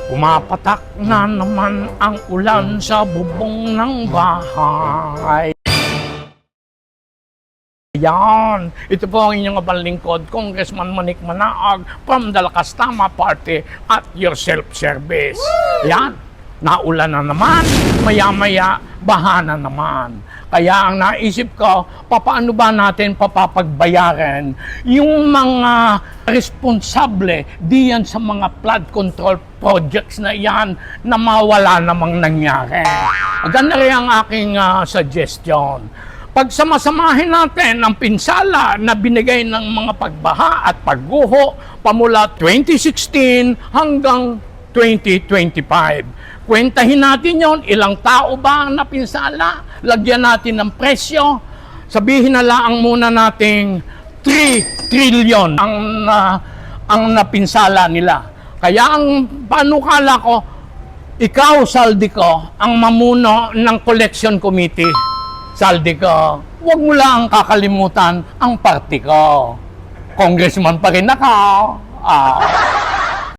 Pumapatak na naman ang ulan sa bubong ng bahay. Yan, ito po ang inyong kabalingkod, Congressman Manik Manaag from the Lakas Tama Party at your self-service. Yan, naulan na naman, maya-maya, baha na naman. Kaya ang naisip ko, paano ba natin papapagbayaran yung mga responsable diyan sa mga flood control projects na yan na mawala namang nangyari. Ganda rin ang aking suggestion. Pagsamasamahin natin ang pinsala na binigay ng mga pagbaha at pagguho pamula 2016 hanggang 2025. Kwentahin natin yon, ilang tao ba ang napinsala? Lagyan natin ng presyo. Sabihin na lang muna nating 3 trillion ang napinsala nila. Kaya ang panukala ko, ikaw, Saldico, ang mamuno ng collection committee. Saldico, huwag mo lang kakalimutan ang party ko. Congressman pa rin ako.